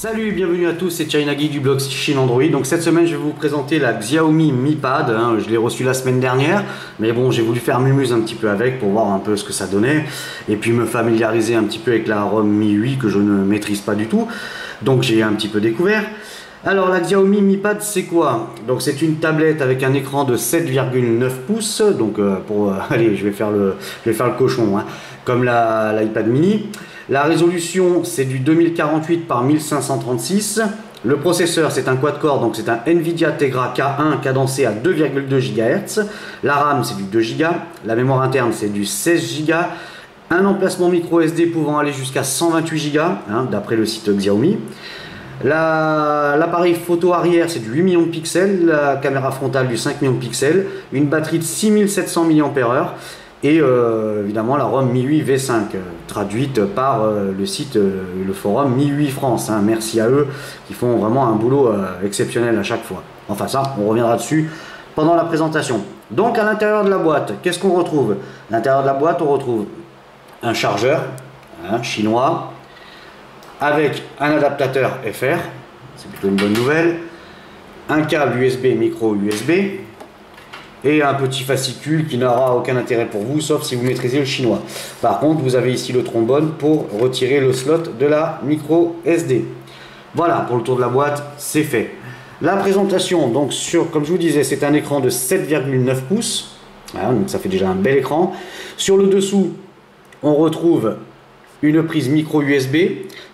Salut et bienvenue à tous, c'est China Geek du blog Chine Android. Donc cette semaine je vais vous présenter la Xiaomi Mi Pad, je l'ai reçu la semaine dernière, mais bon j'ai voulu faire mumuse un petit peu avec pour voir un peu ce que ça donnait et puis me familiariser un petit peu avec la ROM Mi 8 que je ne maîtrise pas du tout, donc j'ai un petit peu découvert. Alors la Xiaomi Mi Pad c'est quoi? Donc c'est une tablette avec un écran de 7,9 pouces, donc allez je vais faire le cochon, comme l'iPad mini. La résolution c'est du 2048 par 1536. Le processeur c'est un quad-core, donc c'est un Nvidia Tegra K1 cadencé à 2,2 GHz. La RAM c'est du 2 Go. La mémoire interne c'est du 16 Go. Un emplacement micro SD pouvant aller jusqu'à 128 Go, d'après le site Xiaomi. L'appareil photo arrière c'est du 8 millions de pixels. La caméra frontale du 5 millions de pixels. Une batterie de 6700 mAh. Et évidemment la ROM Mi 8 V5 traduite par le site, le forum Mi 8 France. Merci à eux qui font vraiment un boulot exceptionnel à chaque fois. Enfin ça, on reviendra dessus pendant la présentation. Donc à l'intérieur de la boîte, qu'est-ce qu'on retrouve? À l'intérieur de la boîte, on retrouve un chargeur chinois avec un adaptateur FR, c'est plutôt une bonne nouvelle, un câble USB micro USB, et un petit fascicule qui n'aura aucun intérêt pour vous sauf si vous maîtrisez le chinois. Par contre vous avez ici le trombone pour retirer le slot de la micro SD. Voilà, pour le tour de la boîte c'est fait. La présentation, donc comme je vous disais, c'est un écran de 7,9 pouces, donc ça fait déjà un bel écran. Sur le dessous on retrouve une prise micro USB.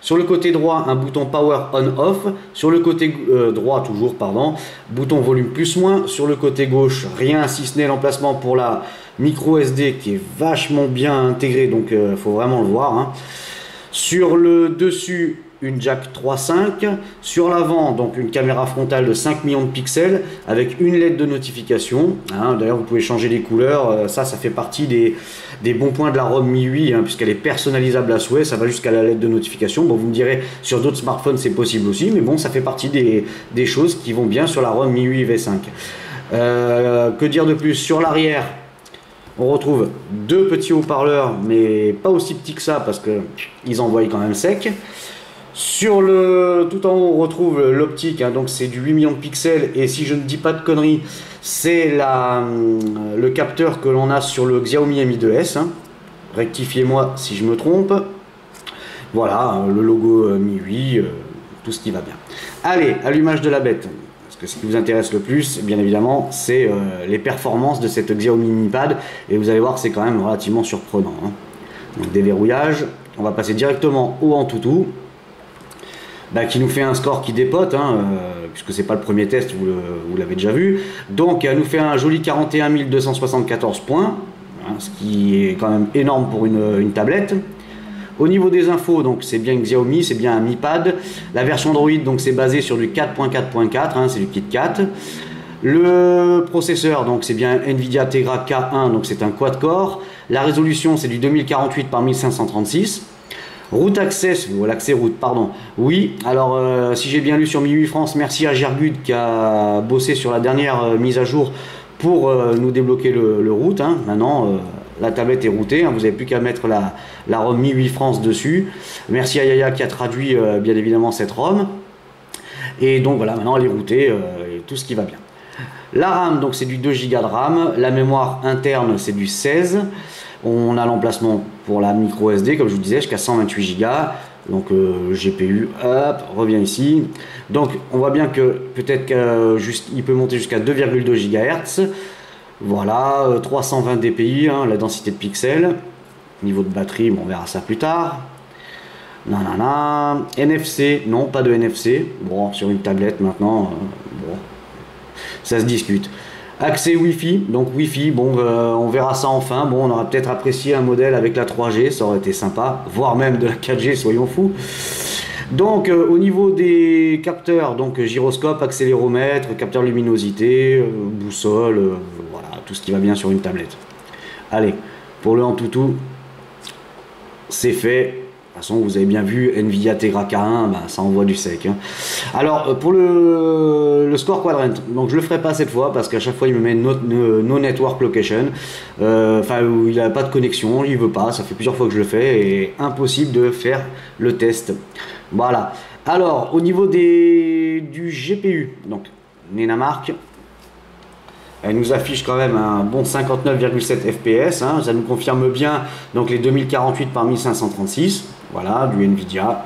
Sur le côté droit, un bouton Power On-Off. Sur le côté droit, toujours, pardon, bouton volume plus-moins. Sur le côté gauche, rien si ce n'est l'emplacement pour la micro SD qui est vachement bien intégré, donc il faut vraiment le voir. Sur le dessus, une jack 3.5. Sur l'avant, donc une caméra frontale de 5 millions de pixels avec une LED de notification. D'ailleurs, vous pouvez changer les couleurs. Ça fait partie des bons points de la ROM Mi 8, puisqu'elle est personnalisable à souhait. Ça va jusqu'à la LED de notification. Bon, vous me direz, sur d'autres smartphones, c'est possible aussi. Mais bon, ça fait partie des choses qui vont bien sur la ROM Mi 8 V5. Que dire de plus? Sur l'arrière, on retrouve deux petits haut-parleurs, mais pas aussi petits que ça, parce qu'ils envoient quand même sec. Sur tout en haut, on retrouve l'optique, donc c'est du 8 millions de pixels, et si je ne dis pas de conneries, c'est le capteur que l'on a sur le Xiaomi Mi 2S. Rectifiez-moi si je me trompe. Voilà, le logo Mi 8, tout ce qui va bien. Allez, allumage de la bête. Parce que ce qui vous intéresse le plus, bien évidemment, c'est les performances de cette Xiaomi Mi Pad, et vous allez voir que c'est quand même relativement surprenant. Donc déverrouillage, on va passer directement au Antutu. Qui nous fait un score qui dépote, puisque c'est pas le premier test, vous l'avez déjà vu. Donc elle nous fait un joli 41 274 points, ce qui est quand même énorme pour une tablette. Au niveau des infos, donc c'est bien Xiaomi, c'est bien un Mi Pad. La version Android, donc c'est basé sur du 4.4.4, c'est du KitKat. Le processeur, donc c'est bien Nvidia Tegra K1, donc c'est un quad-core. La résolution, c'est du 2048 par 1536. Route access, ou l'accès route, pardon. Oui, alors si j'ai bien lu sur Mi 8 France, merci à Gergud qui a bossé sur la dernière mise à jour pour nous débloquer le route. Maintenant, la tablette est routée, vous n'avez plus qu'à mettre la ROM Mi 8 France dessus. Merci à Yaya qui a traduit bien évidemment cette ROM. Et donc voilà, maintenant elle est routée, et tout ce qui va bien. La RAM, donc c'est du 2 Go de RAM. La mémoire interne, c'est du 16. On a l'emplacement pour la micro SD, comme je vous disais, jusqu'à 128 Go. Donc GPU, hop, revient ici. Donc on voit bien que peut-être qu'il peut monter jusqu'à 2,2 GHz. Voilà, 320 dpi, la densité de pixels. Niveau de batterie, on verra ça plus tard. Nanana. NFC, non, pas de NFC. Bon, sur une tablette maintenant, bon, ça se discute. Accès Wi-Fi, donc Wi-Fi, bon, on verra ça enfin. Bon, on aurait peut-être apprécié un modèle avec la 3G, ça aurait été sympa, voire même de la 4G, soyons fous. Donc, au niveau des capteurs, donc gyroscope, accéléromètre, capteur luminosité, boussole, voilà, tout ce qui va bien sur une tablette. Allez, pour le Antutu, c'est fait. De toute façon, vous avez bien vu, Nvidia Tegra K1, ça envoie du sec. Alors, pour le score quadrant, donc je le ferai pas cette fois, parce qu'à chaque fois, il me met no network location. Il n'a pas de connexion, il veut pas, ça fait plusieurs fois que je le fais, et impossible de faire le test. Voilà. Alors, au niveau du GPU, donc Nenamark, elle nous affiche quand même un bon 59,7 fps, hein, ça nous confirme bien donc les 2048 par 1536, voilà, du Nvidia,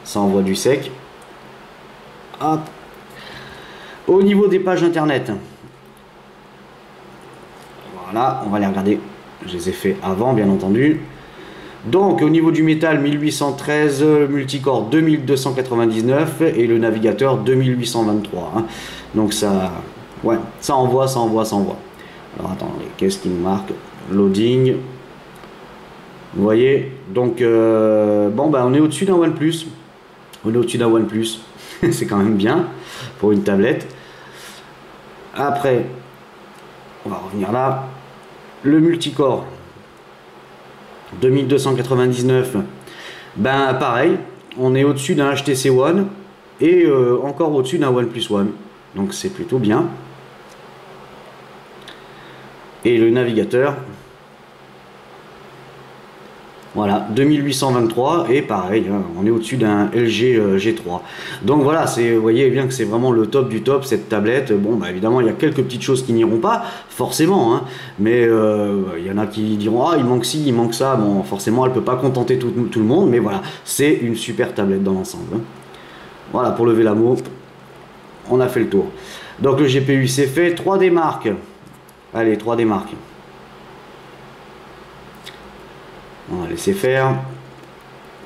ça envoie du sec. Hop. Au niveau des pages internet, voilà, on va les regarder, je les ai fait avant bien entendu. Donc au niveau du métal 1813, multicore 2299 et le navigateur 2823, hein. Donc ça, ouais, ça envoie. Alors attendez, qu'est-ce qui me marque? Loading. Vous voyez, donc bon bah on est au-dessus d'un OnePlus. On est au-dessus d'un OnePlus. C'est quand même bien pour une tablette. Après, on va revenir là. Le multicore 2299, ben pareil, on est au-dessus d'un HTC One et encore au-dessus d'un OnePlus One. Donc c'est plutôt bien. Et le navigateur, voilà, 2823 et pareil, hein, on est au-dessus d'un LG G3. Donc voilà, vous voyez bien que c'est vraiment le top du top cette tablette. Bon, bah évidemment, il y a quelques petites choses qui n'iront pas, forcément, hein, mais il y en a qui diront ah il manque ci, il manque ça. Bon, forcément, elle peut pas contenter tout le monde, mais voilà, c'est une super tablette dans l'ensemble. Hein. Voilà, pour lever la mot, on a fait le tour. Donc le GPU c'est fait, 3D Mark. Allez, 3D Mark. On va laisser faire.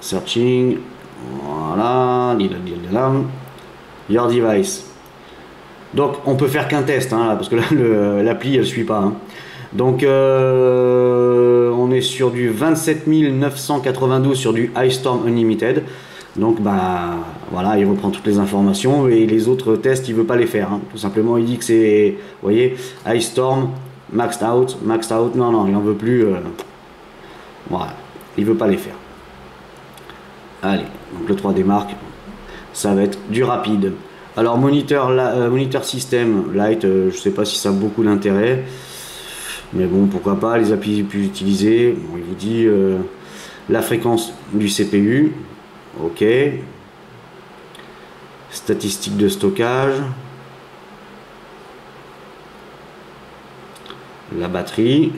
Searching. Voilà. Your device. Donc on peut faire qu'un test, hein, parce que là l'appli elle suit pas. Hein. Donc on est sur du 27 992 sur du iStorm Unlimited. Donc bah voilà, il reprend toutes les informations et les autres tests il veut pas les faire. Hein. Tout simplement il dit que c'est, vous voyez, iStorm maxed out. Non, il en veut plus. Voilà, il veut pas les faire. Allez, donc le 3D Mark, ça va être du rapide. Alors moniteur système light, je sais pas si ça a beaucoup d'intérêt, mais bon pourquoi pas, les applis plus utilisés. Bon, il vous dit la fréquence du CPU, ok, statistiques de stockage, la batterie.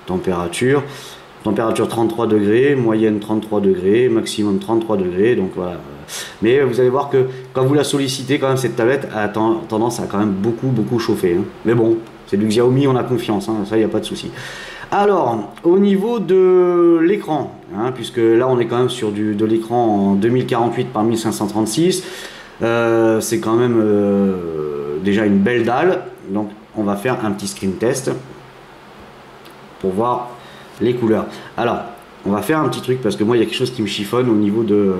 Température 33 degrés, moyenne 33 degrés, maximum 33 degrés, donc voilà. Mais vous allez voir que quand vous la sollicitez, quand même cette tablette a tendance à quand même beaucoup chauffer, hein. Mais bon, c'est du Xiaomi, on a confiance, hein, ça il n'y a pas de souci. Alors au niveau de l'écran, hein, puisque là on est quand même sur de l'écran en 2048 par 1536, c'est quand même déjà une belle dalle. Donc on va faire un petit screen test pour voir les couleurs. Alors on va faire un petit truc parce que moi il y a quelque chose qui me chiffonne au niveau de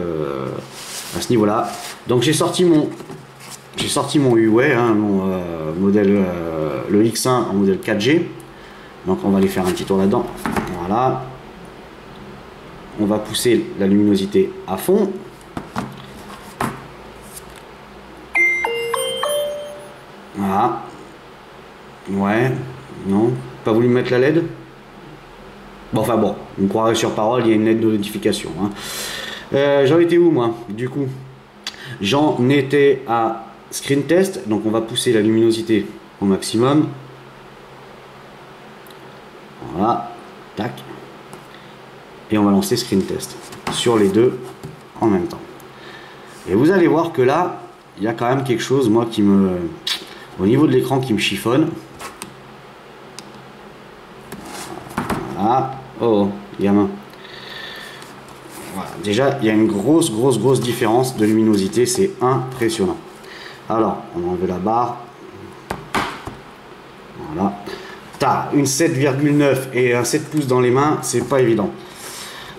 à ce niveau là. Donc j'ai sorti mon Huawei, hein, mon modèle le X1 en modèle 4G. Donc on va aller faire un petit tour là-dedans. Voilà, on va pousser la luminosité à fond. Voilà. Ouais, non, pas voulu mettre la LED. Bon, enfin bon, vous me croirez sur parole, il y a une LED de notification. Hein. J'en étais où moi, du coup? J'en étais à screen test, donc on va pousser la luminosité au maximum. Voilà, tac. Et on va lancer screen test sur les deux en même temps. Et vous allez voir que là, il y a quand même quelque chose, moi, qui me... Au niveau de l'écran qui me chiffonne. Voilà. Oh, gamin. Voilà. Déjà, il y a une grosse différence de luminosité. C'est impressionnant. Alors, on va enlever la barre. Voilà. T'as une 7,9 et un 7 pouces dans les mains. C'est pas évident.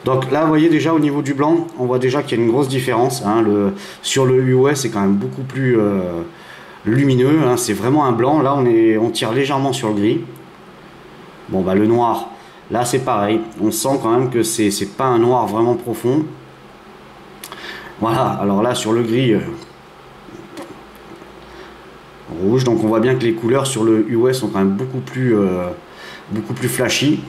Donc là, vous voyez déjà au niveau du blanc, on voit déjà qu'il y a une grosse différence. Hein. Sur le Huawei, c'est quand même beaucoup plus... lumineux, hein, c'est vraiment un blanc. Là on tire légèrement sur le gris. Bon bah le noir, là c'est pareil, on sent quand même que c'est pas un noir vraiment profond. Voilà, alors là sur le gris rouge, donc on voit bien que les couleurs sur le Huawei sont quand même beaucoup plus beaucoup plus flashy.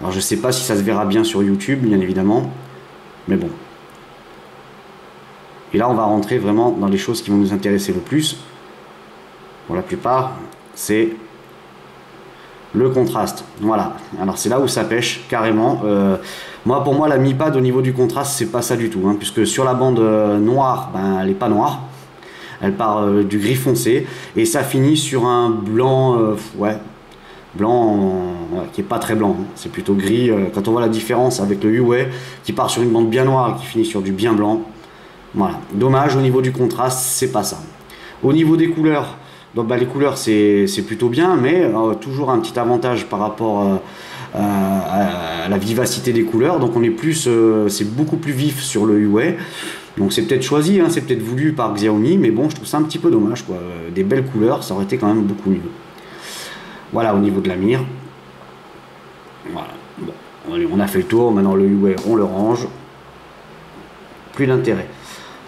Alors je sais pas si ça se verra bien sur YouTube, bien évidemment, mais bon. Et là on va rentrer vraiment dans les choses qui vont nous intéresser le plus. Pour la plupart, c'est le contraste. Voilà, alors c'est là où ça pêche carrément. Pour moi la mi-pad au niveau du contraste c'est pas ça du tout, hein, puisque sur la bande noire, ben, elle est pas noire, elle part du gris foncé et ça finit sur un blanc, blanc qui est pas très blanc, hein, c'est plutôt gris. Quand on voit la différence avec le Huawei qui part sur une bande bien noire et qui finit sur du bien blanc, voilà, dommage au niveau du contraste, c'est pas ça. Au niveau des couleurs, donc les couleurs c'est plutôt bien, mais toujours un petit avantage par rapport à la vivacité des couleurs. Donc on est plus, c'est beaucoup plus vif sur le Huawei. Donc c'est peut-être choisi, hein, c'est peut-être voulu par Xiaomi, mais bon, je trouve ça un petit peu dommage, quoi. Des belles couleurs, ça aurait été quand même beaucoup mieux. Voilà au niveau de la mire. Voilà. Bon, allez, on a fait le tour. Maintenant le Huawei, on le range. Plus d'intérêt.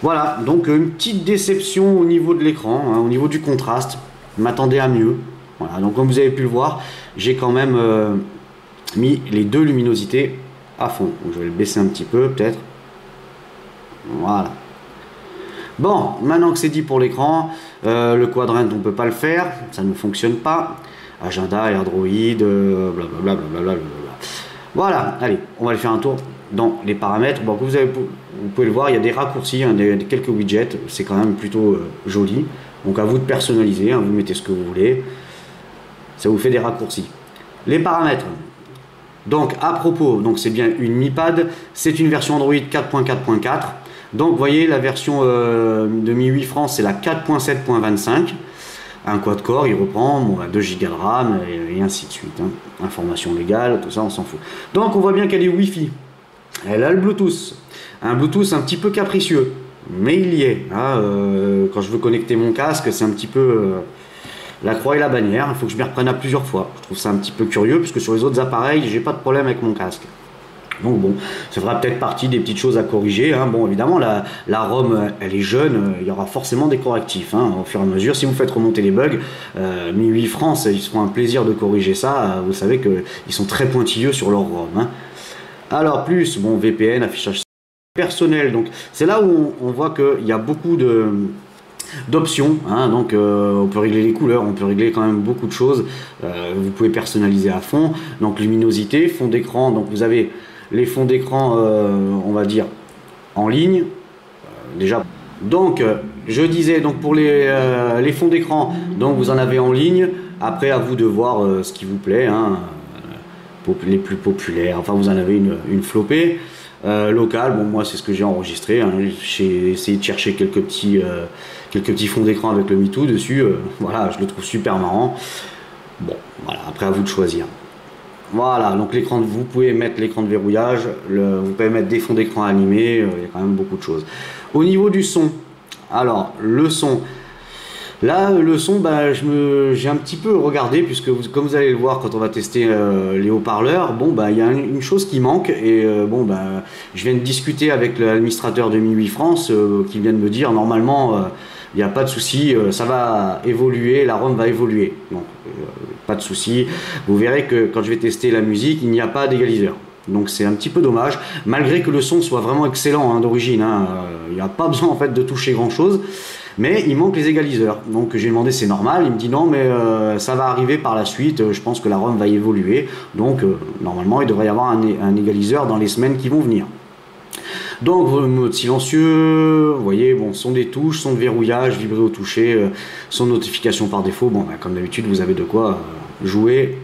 Voilà, donc une petite déception au niveau de l'écran, hein, au niveau du contraste. Je m'attendais à mieux. Voilà, donc comme vous avez pu le voir, j'ai quand même mis les deux luminosités à fond. Donc, je vais le baisser un petit peu, peut-être. Voilà. Bon, maintenant que c'est dit pour l'écran, le quadrant on ne peut pas le faire, ça ne fonctionne pas. Agenda, Android, blablabla. Voilà, allez, on va aller faire un tour dans les paramètres. Bon, vous pouvez le voir, il y a des raccourcis, hein, quelques widgets, c'est quand même plutôt joli. Donc à vous de personnaliser, hein, vous mettez ce que vous voulez, ça vous fait des raccourcis. Les paramètres. Donc à propos, donc c'est bien une Mi Pad, c'est une version Android 4.4.4. Donc vous voyez la version de MIUI France c'est la 4.7.25. Un quad-core, il reprend, bon, 2 Go de RAM et ainsi de suite. Hein. Information légale, tout ça on s'en fout. Donc on voit bien qu'elle est Wi-Fi. Elle a le Bluetooth. Un Bluetooth un petit peu capricieux, mais il y est. Hein. Quand je veux connecter mon casque, c'est un petit peu la croix et la bannière. Il faut que je m'y reprenne à plusieurs fois. Je trouve ça un petit peu curieux, puisque sur les autres appareils, j'ai pas de problème avec mon casque. Donc bon, ça fera peut-être partie des petites choses à corriger. Hein. Bon, évidemment, la ROM, elle est jeune, il y aura forcément des correctifs hein, au fur et à mesure. Si vous faites remonter les bugs, MIUI France, ils se feront un plaisir de corriger ça. Vous savez qu'ils sont très pointilleux sur leur ROM. Hein. Alors, plus, bon, VPN, affichage personnel. Donc, c'est là où on voit qu'il y a beaucoup d'options, hein, donc on peut régler les couleurs, on peut régler quand même beaucoup de choses, vous pouvez personnaliser à fond, donc luminosité, fond d'écran, donc vous avez les fonds d'écran, on va dire, en ligne, déjà. Donc, je disais, donc pour les fonds d'écran, donc vous en avez en ligne, après à vous de voir ce qui vous plaît, hein, les plus populaires, enfin vous en avez une flopée. Local, bon moi c'est ce que j'ai enregistré, hein. J'ai essayé de chercher quelques petits fonds d'écran avec le MeToo dessus, voilà, je le trouve super marrant. Bon, voilà, après à vous de choisir. Voilà, donc l'écran, vous pouvez mettre l'écran de verrouillage, vous pouvez mettre des fonds d'écran animés, il y a quand même beaucoup de choses. Au niveau du son, alors le son, là le son, bah, j'ai un petit peu regardé, puisque comme vous allez le voir quand on va tester les haut-parleurs, bon bah il y a une chose qui manque, et bon bah je viens de discuter avec l'administrateur de MIUI France qui vient de me dire normalement il n'y a pas de souci, ça va évoluer, la ROM va évoluer. Donc, pas de souci. Vous verrez que quand je vais tester la musique, il n'y a pas d'égaliseur. Donc c'est un petit peu dommage, malgré que le son soit vraiment excellent hein, d'origine. Hein, il n'y a pas besoin en fait de toucher grand chose, mais il manque les égaliseurs. Donc j'ai demandé c'est normal, il me dit non mais ça va arriver par la suite, je pense que la ROM va évoluer. Donc normalement il devrait y avoir un égaliseur dans les semaines qui vont venir. Donc mode silencieux, vous voyez, bon, son des touches, son de verrouillage, vibrer au toucher, son notification par défaut, bon, bah, comme d'habitude vous avez de quoi jouer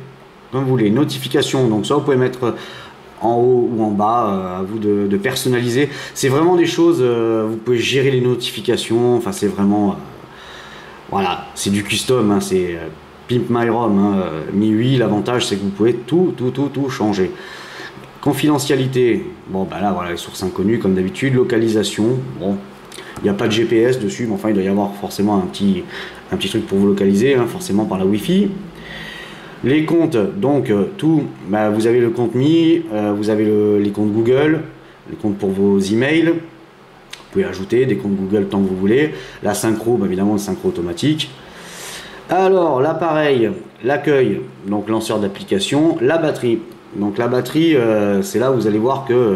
comme vous voulez. Notification, donc ça vous pouvez mettre en haut ou en bas, à vous de personnaliser. C'est vraiment des choses, vous pouvez gérer les notifications, enfin c'est vraiment, voilà, c'est du custom, hein, c'est Pimp My ROM, hein, MIUI, l'avantage c'est que vous pouvez tout changer. Confidentialité, bon ben là voilà les sources inconnues comme d'habitude. Localisation, bon il n'y a pas de GPS dessus, mais enfin il doit y avoir forcément un petit truc pour vous localiser, hein, forcément par la Wi-Fi. Les comptes, donc tout, bah, vous avez le compte Mi, vous avez les comptes Google, les comptes pour vos emails, vous pouvez ajouter des comptes Google tant que vous voulez. La synchro, bah, évidemment le synchro automatique. Alors l'appareil, l'accueil, donc lanceur d'application, la batterie. Donc la batterie, c'est là où vous allez voir que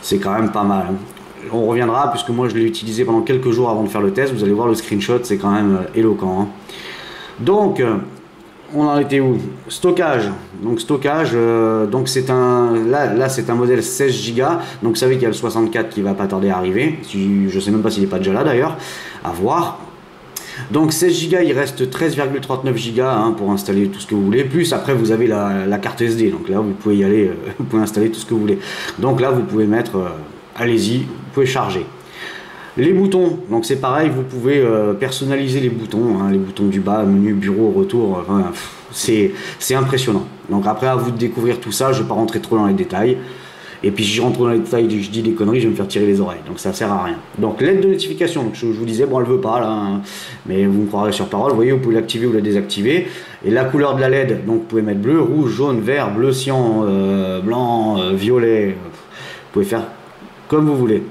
c'est quand même pas mal. On reviendra puisque moi je l'ai utilisé pendant quelques jours avant de faire le test. Vous allez voir le screenshot, c'est quand même éloquent. Hein. Donc on en était où? Stockage. Donc stockage, donc c'est un là c'est un modèle 16 Go. Donc vous savez qu'il y a le 64 qui va pas tarder à arriver. Je sais même pas s'il est pas déjà là d'ailleurs. À voir. Donc 16 Go, il reste 13,39 Go hein, pour installer tout ce que vous voulez. Plus après vous avez la carte SD. Donc là vous pouvez y aller, vous pouvez installer tout ce que vous voulez. Donc là vous pouvez mettre, allez-y, vous pouvez charger. Les boutons, donc c'est pareil, vous pouvez personnaliser les boutons, hein, les boutons du bas, menu, bureau, retour, enfin, c'est impressionnant. Donc après à vous de découvrir tout ça, je ne vais pas rentrer trop dans les détails. Et puis si je rentre dans les détails, je dis des conneries, je vais me faire tirer les oreilles, donc ça sert à rien. Donc l'aide de notification, donc je vous disais, bon elle veut pas là, hein, mais vous me croirez sur parole, vous voyez, vous pouvez l'activer ou la désactiver. Et la couleur de la LED, donc vous pouvez mettre bleu, rouge, jaune, vert, bleu cyan, blanc, violet, vous pouvez faire comme vous voulez.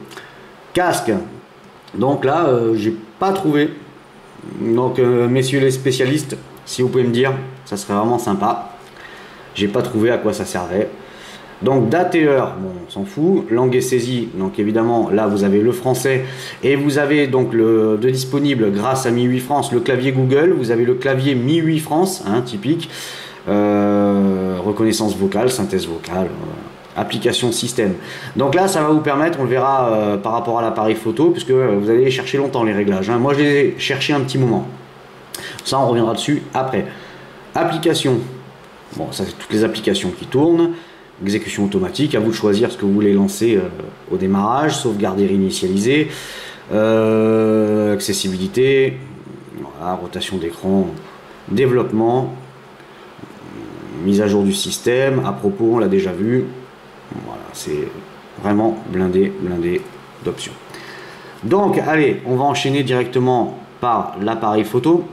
Casque. Donc là, j'ai pas trouvé. Donc, messieurs les spécialistes, si vous pouvez me dire, ça serait vraiment sympa. J'ai pas trouvé à quoi ça servait. Donc, date et heure, bon, on s'en fout. Langue et saisie, donc évidemment, là vous avez le français et vous avez donc de disponible grâce à Mi 8 France le clavier Google. Vous avez le clavier Mi 8 France, hein, typique. Reconnaissance vocale, synthèse vocale. Application système. Donc là, ça va vous permettre, on le verra par rapport à l'appareil photo, puisque vous allez chercher longtemps les réglages. Hein. Moi, je les ai cherchés un petit moment. Ça, on reviendra dessus après. Application. Bon, ça, c'est toutes les applications qui tournent. Exécution automatique. À vous de choisir ce que vous voulez lancer au démarrage. Sauvegarder, réinitialiser. Accessibilité. Voilà, rotation d'écran. Développement. Mise à jour du système. À propos, on l'a déjà vu. Voilà, c'est vraiment blindé d'options. Donc, allez, on va enchaîner directement par l'appareil photo.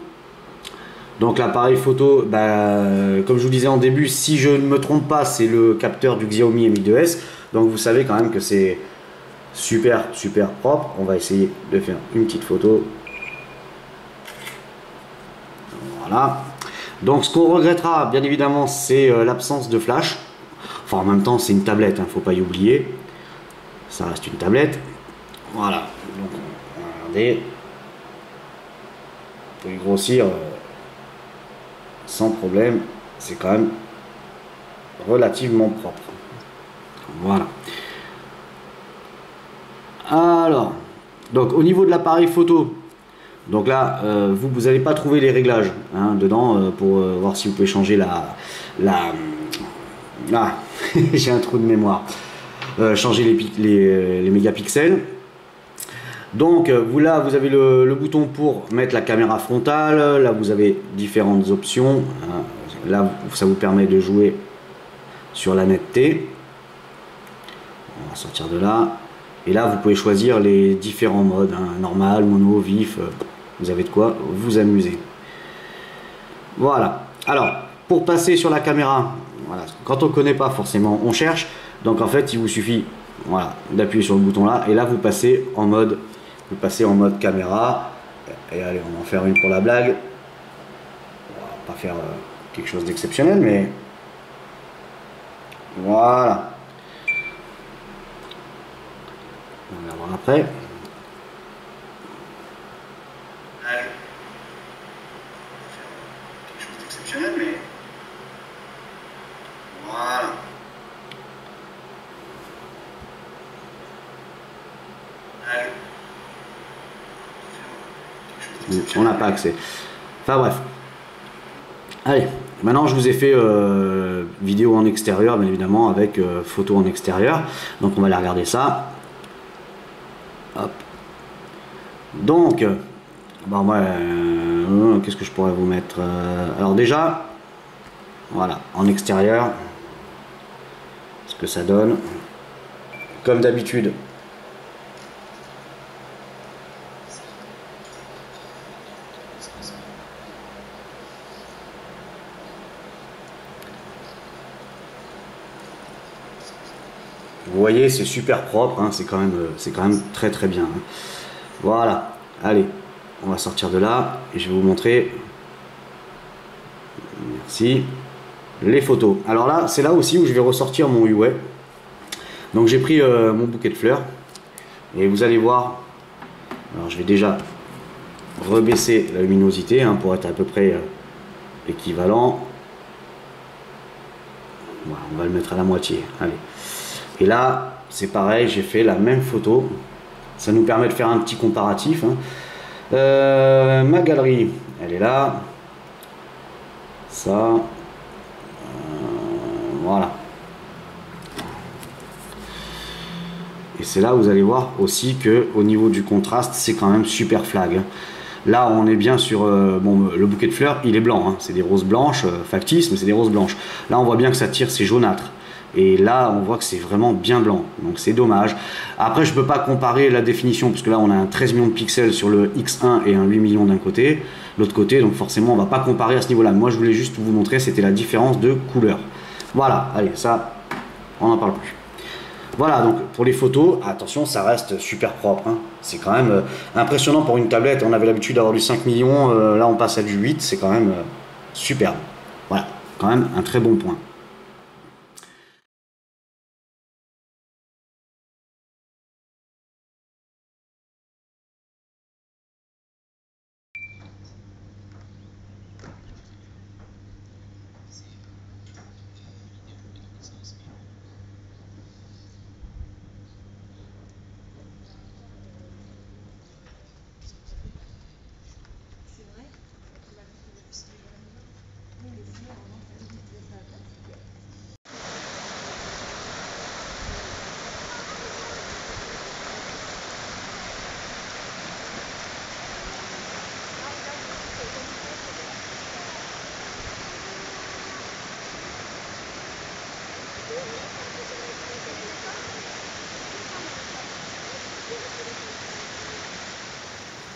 Donc, l'appareil photo, bah, comme je vous disais en début, si je ne me trompe pas, c'est le capteur du Xiaomi Mi 2S. Donc, vous savez quand même que c'est super propre. On va essayer de faire une petite photo. Voilà. Donc, ce qu'on regrettera, bien évidemment, c'est l'absence de flash. Enfin, en même temps, c'est une tablette, hein, faut pas y oublier. Ça reste une tablette. Voilà. Donc, regardez. Vous pouvez grossir sans problème. C'est quand même relativement propre. Voilà. Alors, donc au niveau de l'appareil photo, donc là, vous n'allez pas trouver les réglages hein, dedans pour voir si vous pouvez changer ah, j'ai un trou de mémoire. Changer les mégapixels. Donc là, vous avez le bouton pour mettre la caméra frontale. Là, vous avez différentes options. Là, ça vous permet de jouer sur la netteté. On va sortir de là. Et là, vous pouvez choisir les différents modes. Hein, normal, mono, vif. Vous avez de quoi vous amuser. Voilà. Alors, pour passer sur la caméra, voilà, quand on ne connaît pas forcément, on cherche. Donc en fait, il vous suffit voilà, d'appuyer sur le bouton là. Et là, vous passez en mode caméra. Et allez, on va en faire une pour la blague. On va pas faire quelque chose d'exceptionnel, mais voilà. On va voir après. Allez. Quelque chose d'exceptionnel, mais voilà. On n'a pas accès. Enfin bref. Allez, maintenant je vous ai fait vidéo en extérieur, bien évidemment, avec photo en extérieur. Donc on va aller regarder ça. Hop. Donc, bon, qu'est-ce que je pourrais vous mettre alors déjà, voilà, en extérieur, ce que ça donne. Comme d'habitude. Vous voyez, c'est super propre, hein, c'est quand même très bien. Hein. Voilà, allez, On va sortir de là et je vais vous montrer, merci, les photos. Alors là, c'est là aussi où je vais ressortir mon Huawei. Donc j'ai pris mon bouquet de fleurs et vous allez voir, alors je vais déjà rebaisser la luminosité hein, pour être à peu près équivalent. Voilà, on va le mettre à la moitié. Allez. Et là, c'est pareil, j'ai fait la même photo. Ça nous permet de faire un petit comparatif. Hein. Ma galerie, elle est là. Ça. Voilà. Et c'est là où vous allez voir aussi que au niveau du contraste, c'est quand même super flag. Là, on est bien sur bon, le bouquet de fleurs, il est blanc. Hein. C'est des roses blanches, factices, mais c'est des roses blanches. Là, on voit bien que ça tire, c'est jaunâtre. Et là, on voit que c'est vraiment bien blanc. Donc, c'est dommage. Après, je ne peux pas comparer la définition, parce que là, on a un 13 millions de pixels sur le X1 et un 8 millions d'un côté. L'autre côté, donc forcément, on ne va pas comparer à ce niveau-là. Moi, je voulais juste vous montrer, c'était la différence de couleur. Voilà, allez, ça, on n'en parle plus. Voilà, donc pour les photos, attention, ça reste super propre. Hein. C'est quand même impressionnant pour une tablette. On avait l'habitude d'avoir du 5 millions, là on passe à du 8, c'est quand même superbe. Voilà, quand même un très bon point.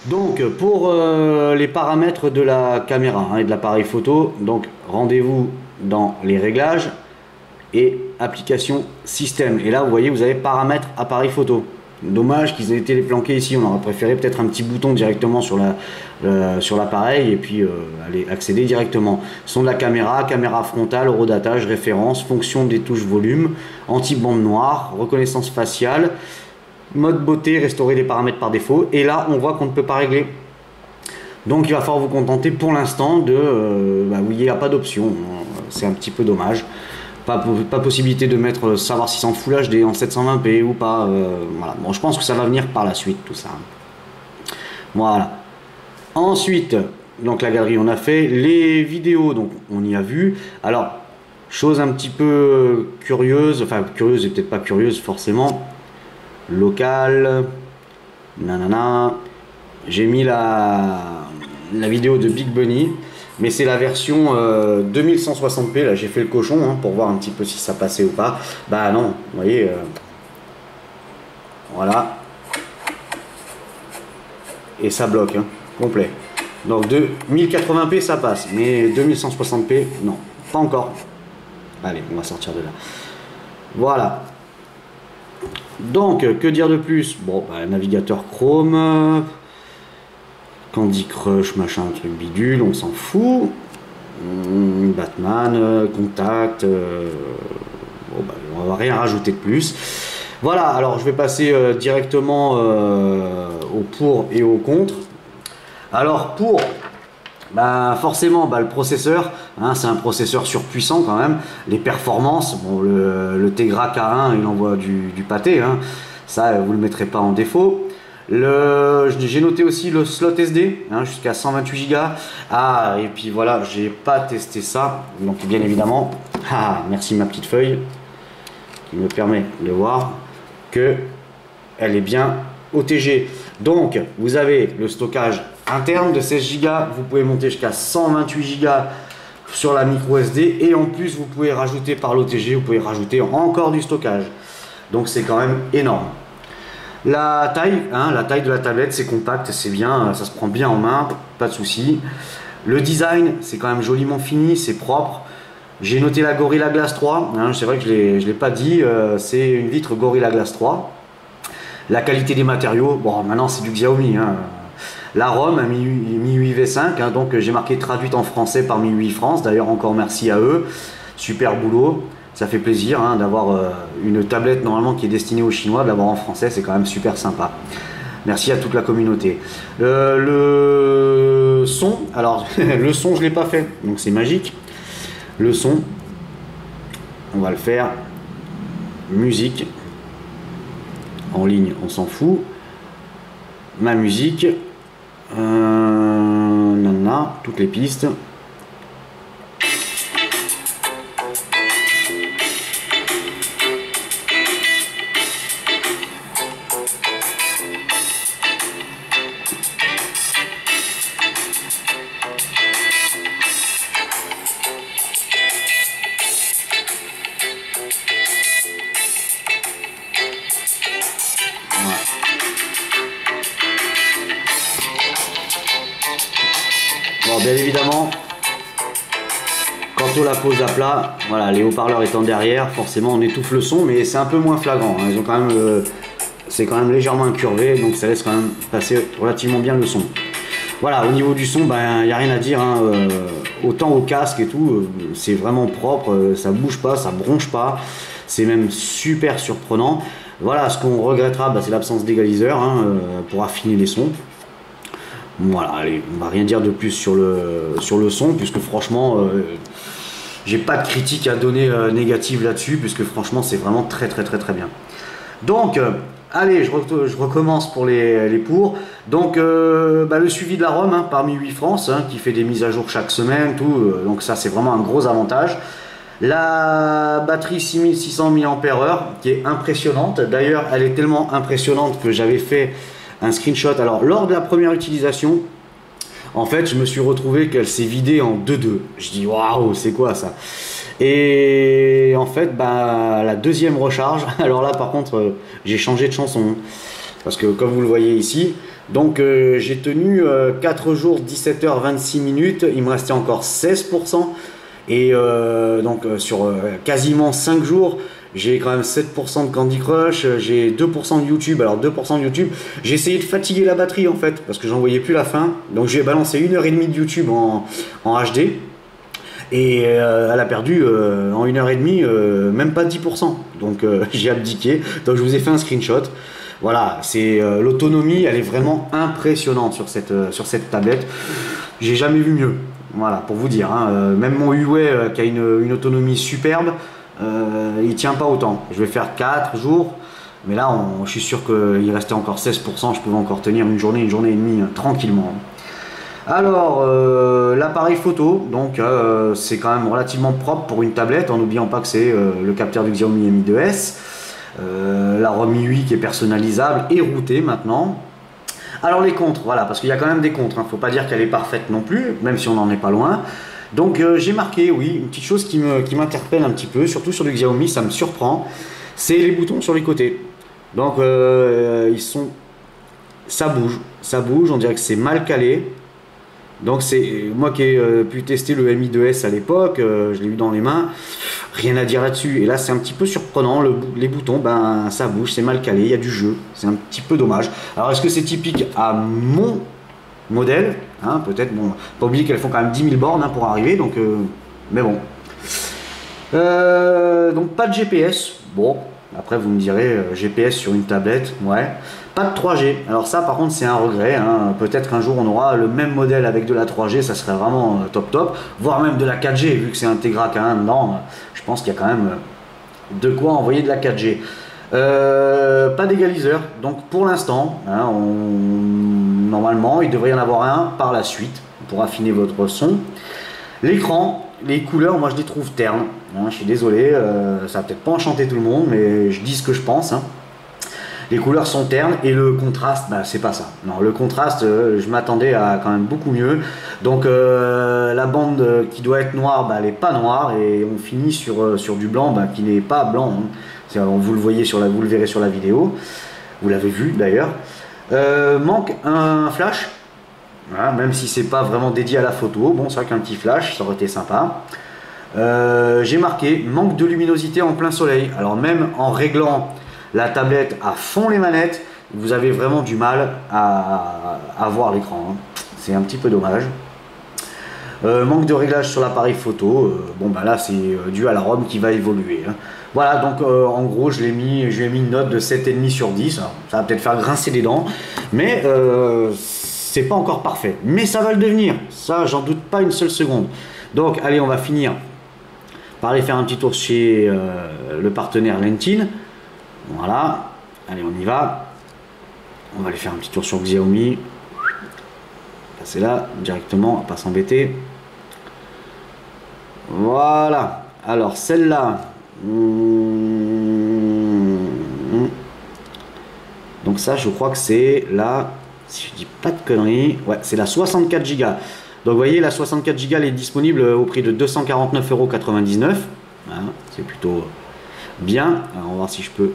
Donc pour les paramètres de la caméra hein, et de l'appareil photo, donc rendez-vous dans les réglages et application système. Et là vous voyez vous avez paramètres appareil photo. Dommage qu'ils aient été les planqués ici, on aurait préféré peut-être un petit bouton directement sur l'appareil et puis aller accéder directement. Son de la caméra, caméra frontale, horodatage, référence, fonction des touches volume, anti-bande noire, reconnaissance faciale, mode beauté, restaurer les paramètres par défaut. Et là on voit qu'on ne peut pas régler. Donc il va falloir vous contenter pour l'instant de... où il n'y a pas d'option. C'est un petit peu dommage. Pas possibilité de mettre savoir si c'est en Full HD, en 720p ou pas. Voilà. Bon, je pense que ça va venir par la suite tout ça. Voilà. Ensuite, donc la galerie on a fait. Les vidéos, donc on y a vu. Alors, chose un petit peu curieuse, enfin curieuse et peut-être pas curieuse forcément. Local, nanana. J'ai mis la vidéo de Big Bunny. Mais c'est la version 2160p, là j'ai fait le cochon hein, pour voir un petit peu si ça passait ou pas. Bah non, vous voyez, voilà. Et ça bloque, hein, complet. Donc de 1080p ça passe, mais 2160p, non, pas encore. Allez, on va sortir de là. Voilà. Donc, que dire de plus? Bon, bah, navigateur Chrome... Candy Crush, machin, truc bidule, on s'en fout. Batman, Contact, bon, bah, on va rien rajouter de plus. Voilà, alors je vais passer directement au pour et au contre. Alors pour, bah, forcément, bah, le processeur, hein, c'est un processeur surpuissant quand même. Les performances, bon, le Tegra K1, il envoie du pâté, hein. Ça vous le mettrez pas en défaut. J'ai noté aussi le slot SD hein, jusqu'à 128 Go. Ah, et puis voilà, j'ai pas testé ça. Donc, bien évidemment, merci ma petite feuille qui me permet de voir que elle est bien OTG. Donc, vous avez le stockage interne de 16 Go. Vous pouvez monter jusqu'à 128 Go sur la micro SD. Et en plus, vous pouvez rajouter par l'OTG, vous pouvez rajouter encore du stockage. Donc, c'est quand même énorme. La taille de la tablette, c'est compact, c'est bien, ça se prend bien en main, pas de souci. Le design, c'est quand même joliment fini, c'est propre. J'ai noté la Gorilla Glass 3, hein, c'est vrai que je ne l'ai pas dit, c'est une vitre Gorilla Glass 3. La qualité des matériaux, bon maintenant c'est du Xiaomi, hein. La ROM, MIUI V5, hein, donc j'ai marqué traduite en français par MIUI France. D'ailleurs, encore merci à eux. Super boulot. Ça fait plaisir hein, d'avoir une tablette normalement qui est destinée aux Chinois, de l'avoir en français, c'est quand même super sympa. Merci à toute la communauté. Le son, alors le son je ne l'ai pas fait, donc c'est magique. Le son, on va le faire. Musique. En ligne, on s'en fout. Ma musique. Nana, toutes les pistes. Bon, bien évidemment, quant la pose à plat, voilà, les haut-parleurs étant derrière, forcément on étouffe le son, mais c'est un peu moins flagrant. Hein. Ils ont quand même, c'est quand même légèrement incurvé, donc ça laisse quand même passer relativement bien le son. Voilà, au niveau du son, ben, y a rien à dire. Hein. Autant au casque et tout, c'est vraiment propre, ça bouge pas, ça bronche pas, c'est même super surprenant. Voilà, ce qu'on regrettera, ben, c'est l'absence d'égaliseur hein, pour affiner les sons. Voilà, allez, on va rien dire de plus sur le son, puisque franchement, j'ai pas de critique à donner négative là-dessus, puisque franchement, c'est vraiment très bien. Donc, allez, je recommence pour les pour. Donc, le suivi de la ROM hein, par MIUI France, hein, qui fait des mises à jour chaque semaine, tout. Donc ça, c'est vraiment un gros avantage. La batterie 6600 mAh, qui est impressionnante. D'ailleurs, elle est tellement impressionnante que j'avais fait un screenshot. Alors lors de la première utilisation, en fait je me suis retrouvé qu'elle s'est vidée en 2-2. Je dis waouh, c'est quoi ça? Et en fait bah, la deuxième recharge, alors là par contre j'ai changé de chanson parce que comme vous le voyez ici, donc j'ai tenu 4 jours 17h26 minutes, il me restait encore 16%. Et donc sur quasiment 5 jours, j'ai quand même 7% de Candy Crush, j'ai 2% de YouTube. Alors 2% de YouTube, j'ai essayé de fatiguer la batterie en fait, parce que j'en voyais plus la fin. Donc j'ai balancé 1h30 de YouTube en HD. Et elle a perdu en 1h30 même pas 10%. Donc j'ai abdiqué. Donc je vous ai fait un screenshot. Voilà, c'est l'autonomie, elle est vraiment impressionnante sur cette tablette. J'ai jamais vu mieux. Voilà, pour vous dire. Hein, même mon Huawei qui a une autonomie superbe, il tient pas autant. Je vais faire 4 jours, mais là, je suis sûr qu'il restait encore 16%. Je pouvais encore tenir une journée et demie tranquillement. Alors, l'appareil photo, donc c'est quand même relativement propre pour une tablette, en n'oubliant pas que c'est le capteur du Xiaomi Mi 2S, la ROM MIUI qui est personnalisable et routée maintenant. Alors les contres, voilà, parce qu'il y a quand même des contres, hein. Faut pas dire qu'elle est parfaite non plus, même si on n'en est pas loin. Donc j'ai marqué, oui, une petite chose qui m'interpelle un petit peu, surtout sur le Xiaomi, ça me surprend, c'est les boutons sur les côtés. Donc ça bouge, on dirait que c'est mal calé. Donc c'est moi qui ai pu tester le Mi 2S à l'époque, je l'ai eu dans les mains, rien à dire là-dessus. Et là c'est un petit peu surprenant, les boutons, ben ça bouge, c'est mal calé, il y a du jeu, c'est un petit peu dommage. Alors est-ce que c'est typique à mon modèle hein, peut-être, bon, pas oublier qu'elles font quand même 10 000 bornes hein, pour arriver, donc mais bon. Donc pas de GPS, bon, après vous me direz GPS sur une tablette, ouais. Pas de 3G, alors ça par contre c'est un regret, hein. Peut-être qu'un jour on aura le même modèle avec de la 3G, ça serait vraiment top, voire même de la 4G, vu que c'est Integra quand même dedans, je pense qu'il y a quand même de quoi envoyer de la 4G. Pas d'égaliseur, donc pour l'instant, hein, normalement il devrait y en avoir un par la suite pour affiner votre son. L'écran, les couleurs, moi je les trouve ternes, hein, je suis désolé, ça va peut-être pas enchanter tout le monde, mais je dis ce que je pense. Hein. Les couleurs sont ternes et le contraste, bah, c'est pas ça. Non, le contraste, je m'attendais à quand même beaucoup mieux. Donc la bande qui doit être noire, bah, elle n'est pas noire et on finit sur du blanc bah, qui n'est pas blanc. Hein. Vous le voyez vous le verrez sur la vidéo. Vous l'avez vu d'ailleurs. Manque un flash. Voilà, même si c'est pas vraiment dédié à la photo. Bon, c'est vrai qu'un petit flash, ça aurait été sympa. J'ai marqué manque de luminosité en plein soleil. Alors même en réglant la tablette à fond les manettes, vous avez vraiment du mal à voir l'écran, hein. C'est un petit peu dommage. Manque de réglage sur l'appareil photo, bon bah là c'est dû à la ROM qui va évoluer, hein. Voilà, donc en gros je lui ai mis une note de 7,5 sur 10, alors, ça va peut-être faire grincer les dents, mais c'est pas encore parfait, mais ça va le devenir, ça j'en doute pas une seule seconde. Donc allez, on va finir par aller faire un petit tour chez le partenaire Lentine. Voilà, allez on y va, on va aller faire un petit tour sur Xiaomi. C'est là directement, on va pas s'embêter. Voilà, alors celle-là, donc ça je crois que c'est la, si je dis pas de conneries, ouais c'est la 64 Go. Donc vous voyez, la 64 Go elle est disponible au prix de 249,99 €. Voilà, c'est plutôt bien. Alors on va voir si je peux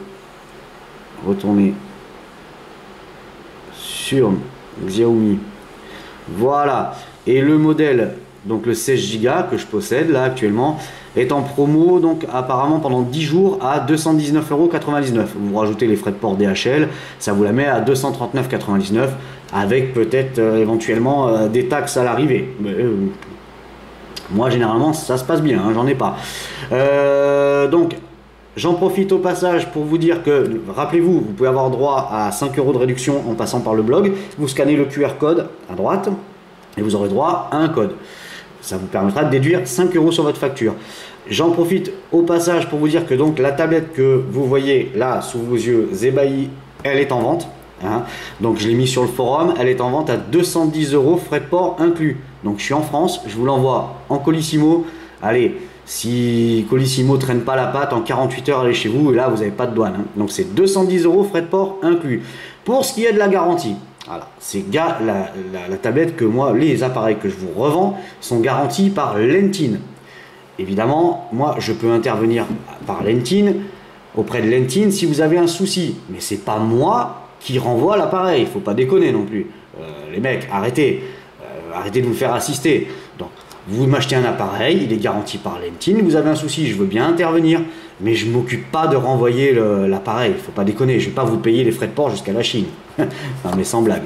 retourner sur Xiaomi. Voilà, et le modèle, donc le 16 Go que je possède là actuellement, est en promo, donc apparemment pendant 10 jours à 219,99 €. Vous rajoutez les frais de port DHL, ça vous la met à 239,99 € avec peut-être éventuellement des taxes à l'arrivée. Moi généralement ça se passe bien, hein, j'en ai pas. Donc j'en profite au passage pour vous dire que, rappelez-vous, vous pouvez avoir droit à 5 € de réduction en passant par le blog. Vous scannez le QR code à droite et vous aurez droit à un code. Ça vous permettra de déduire 5 € sur votre facture. J'en profite au passage pour vous dire que donc la tablette que vous voyez là sous vos yeux ébahis, elle est en vente, hein. Donc je l'ai mis sur le forum, elle est en vente à 210 €, frais de port inclus. Donc je suis en France, je vous l'envoie en Colissimo. Allez, si Colissimo traîne pas la patte, en 48 heures, allez chez vous et là vous n'avez pas de douane, hein. Donc c'est 210 € frais de port inclus. Pour ce qui est de la garantie, voilà, c'est la tablette que moi, les appareils que je vous revends sont garantis par Lentine. Évidemment, moi je peux intervenir par Lentine, auprès de Lentine si vous avez un souci, mais c'est pas moi qui renvoie l'appareil, il faut pas déconner non plus. Les mecs, arrêtez, arrêtez de vous faire assister. Donc vous m'achetez un appareil, il est garanti par Lentine, vous avez un souci, je veux bien intervenir, mais je ne m'occupe pas de renvoyer l'appareil, il ne faut pas déconner, je ne vais pas vous payer les frais de port jusqu'à la Chine. Non mais sans blague.